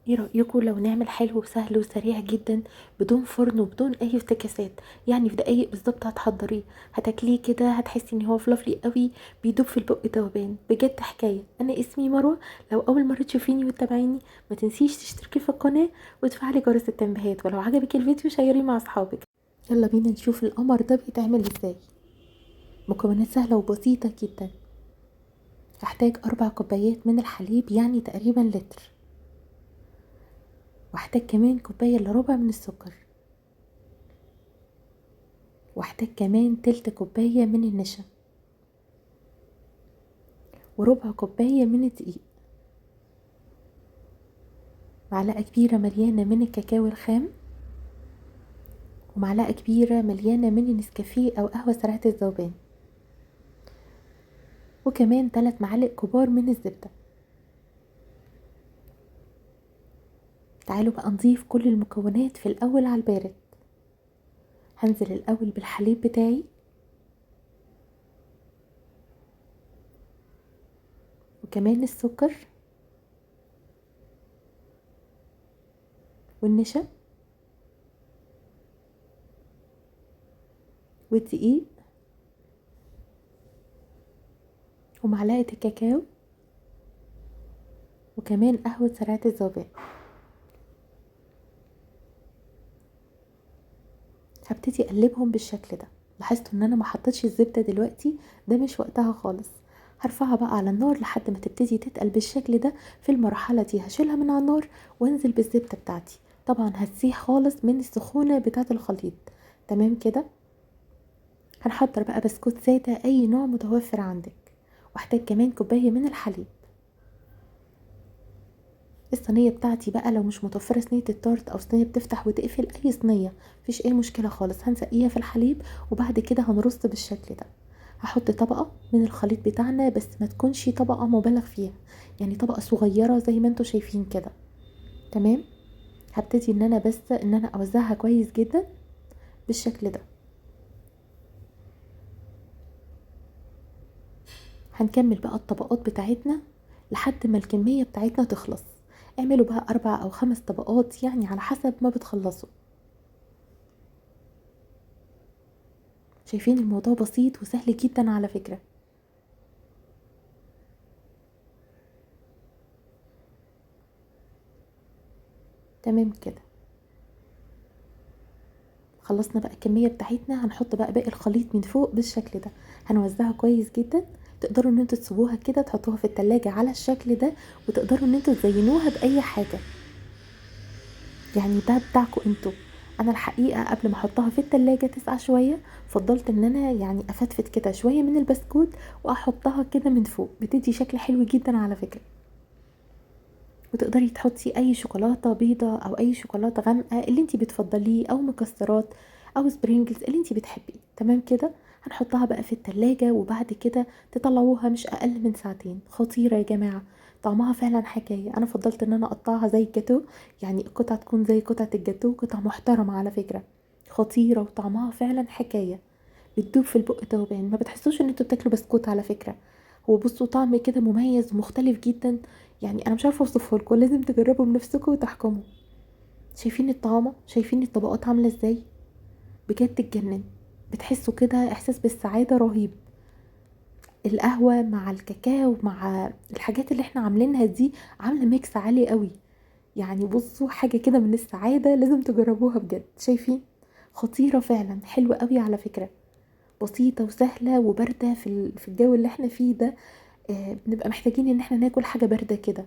ايه رأيكم لو نعمل حلو سهل وسريع جدا بدون فرن وبدون اي افتكاسات؟ يعني في دقايق بالظبط هتحضريه، هتاكليه كده هتحسي ان هو فلافلي قوي، بيدوب في البق ذوبان بجد حكايه. انا اسمي مروه. لو اول مره تشوفيني وتتابعيني ما تنسيش تشتركي في القناه وتفعلي جرس التنبيهات، ولو عجبك الفيديو شيريه مع اصحابك. يلا بينا نشوف القمر ده بيتعمل ازاي. مكونات سهله وبسيطه جدا. هحتاج 4 كوبايات من الحليب، يعني تقريبا لتر. واحتاج كمان كوبايه الا ربع من السكر. واحتاج كمان تلت كوباية من النشا، وربع كوباية من الدقيق. معلقة كبيرة مليانة من الكاكاو الخام، ومعلقة كبيرة مليانة من النسكافيه أو قهوة سريعة الذوبان، وكمان 3 معالق كبار من الزبدة. تعالوا بقى نضيف كل المكونات في الأول على البارد. هنزل الأول بالحليب بتاعي، وكمان السكر والنشا والدقيق ومعلقة الكاكاو وكمان قهوة سريعة الذوبان. هبتدي اقلبهم بالشكل ده. لاحظتوا ان انا ما حطيتش الزبده دلوقتي، ده مش وقتها خالص. هرفعها بقى على النار لحد ما تبتدي تتقل بالشكل ده. في المرحله دي هشيلها من على النار وانزل بالزبده بتاعتي. طبعا هتسيح خالص من السخونه بتاعه الخليط. تمام كده. هنحضر بقى بسكوت ساده اي نوع متوفر عندك، واحتاج كمان كوبايه من الحليب. الصينيه بتاعتي بقى لو مش متوفره صينيه التورت او صينيه بتفتح وتقفل، اي صينيه مفيش اي مشكله خالص. هنسقيها في الحليب وبعد كده هنرص بالشكل ده. هحط طبقه من الخليط بتاعنا، بس ما تكونش طبقه مبالغ فيها، يعني طبقه صغيره زي ما انتوا شايفين كده. تمام. هبتدي ان انا اوزعها كويس جدا بالشكل ده. هنكمل بقى الطبقات بتاعتنا لحد ما الكميه بتاعتنا تخلص. اعملوا بقى 4 أو 5 طبقات، يعني على حسب ما بتخلصوا. شايفين الموضوع بسيط وسهل جدا على فكرة. تمام كده. خلصنا بقى الكمية بتاعتنا. هنحط بقى باقي الخليط من فوق بالشكل ده. هنوزعها كويس جدا. تقدروا ان انتوا تسيبوها كده، تحطوها في التلاجة على الشكل ده، وتقدروا ان انتوا تزينوها بأي حاجة، يعني ده بتاعكم انتوا. انا الحقيقة قبل ما احطها في التلاجة تسقع شوية، فضلت ان انا يعني افتفت كده شوية من البسكوت واحطها كده من فوق، بتدي شكل حلو جدا على فكرة. وتقدري تحطي اي شوكولاته بيضه او اي شوكولاته غامقه اللي انتي بتفضليه، او مكسرات او سبرينجلز اللي انتي بتحبيه. تمام كده. هنحطها بقى في التلاجة وبعد كده تطلعوها مش اقل من ساعتين. خطيره يا جماعه، طعمها فعلا حكايه. انا فضلت ان انا اقطعها زي الجاتو، يعني القطعه تكون زي قطعه الجاتو، قطعه محترمه على فكره. خطيره وطعمها فعلا حكايه، بتدوب في البق ذوبان. ما بتحسوش ان انتوا بتاكلوا بسكوت على فكره. هو بصوا طعم كده مميز ومختلف جدا، يعني انا مش عارفه اوصفه لكم، لازم تجربوا بنفسكم وتحكموا. شايفين الطعامه، شايفين الطبقات عامله ازاي؟ بجد تجنن. بتحسوا كده احساس بالسعاده رهيب. القهوه مع الكاكاو مع الحاجات اللي احنا عاملينها دي عامله ميكس عالي قوي. يعني بصوا حاجه كده من السعاده، لازم تجربوها بجد. شايفين؟ خطيره فعلا، حلوه قوي على فكره. بسيطه وسهله وبارده في الجو اللي احنا فيه ده. بنبقى محتاجين ان احنا ناكل حاجه بارده كده،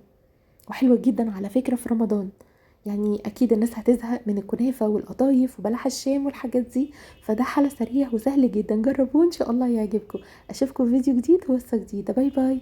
وحلوة جدا على فكرة في رمضان. يعني اكيد الناس هتزهق من الكنافة والقطايف وبلح الشام والحاجات دي، فده حل سريع وسهل جدا. جربوه ان شاء الله يعجبكم. اشوفكم في فيديو جديد ووصفة جديدة. باي باي.